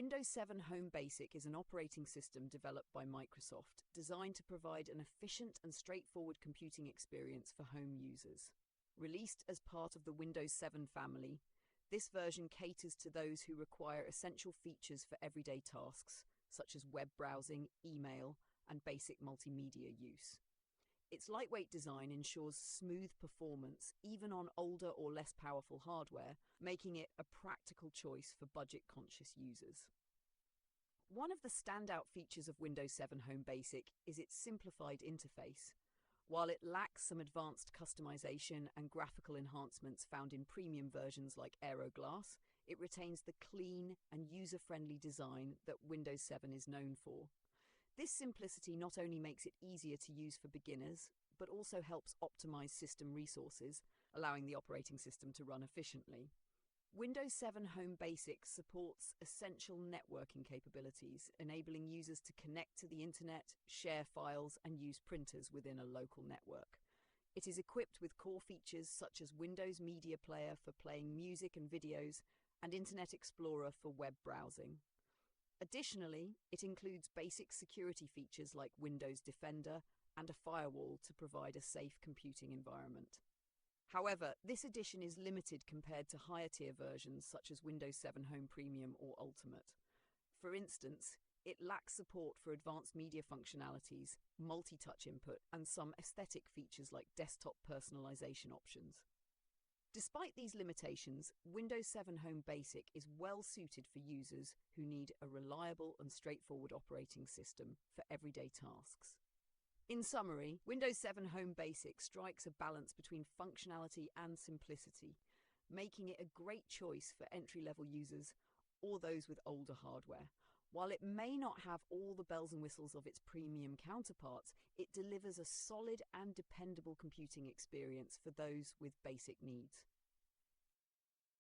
Windows 7 Home Basic is an operating system developed by Microsoft, designed to provide an efficient and straightforward computing experience for home users. Released as part of the Windows 7 family, this version caters to those who require essential features for everyday tasks, such as web browsing, email, and basic multimedia use. Its lightweight design ensures smooth performance even on older or less powerful hardware, making it a practical choice for budget-conscious users. One of the standout features of Windows 7 Home Basic is its simplified interface. While it lacks some advanced customization and graphical enhancements found in premium versions like Aero Glass, it retains the clean and user-friendly design that Windows 7 is known for. This simplicity not only makes it easier to use for beginners, but also helps optimize system resources, allowing the operating system to run efficiently. Windows 7 Home Basic supports essential networking capabilities, enabling users to connect to the internet, share files, and use printers within a local network. It is equipped with core features such as Windows Media Player for playing music and videos, and Internet Explorer for web browsing. Additionally, it includes basic security features like Windows Defender and a firewall to provide a safe computing environment. However, this edition is limited compared to higher-tier versions such as Windows 7 Home Premium or Ultimate. For instance, it lacks support for advanced media functionalities, multi-touch input, and some aesthetic features like desktop personalization options. Despite these limitations, Windows 7 Home Basic is well suited for users who need a reliable and straightforward operating system for everyday tasks. In summary, Windows 7 Home Basic strikes a balance between functionality and simplicity, making it a great choice for entry-level users or those with older hardware. While it may not have all the bells and whistles of its premium counterparts, it delivers a solid and dependable computing experience for those with basic needs.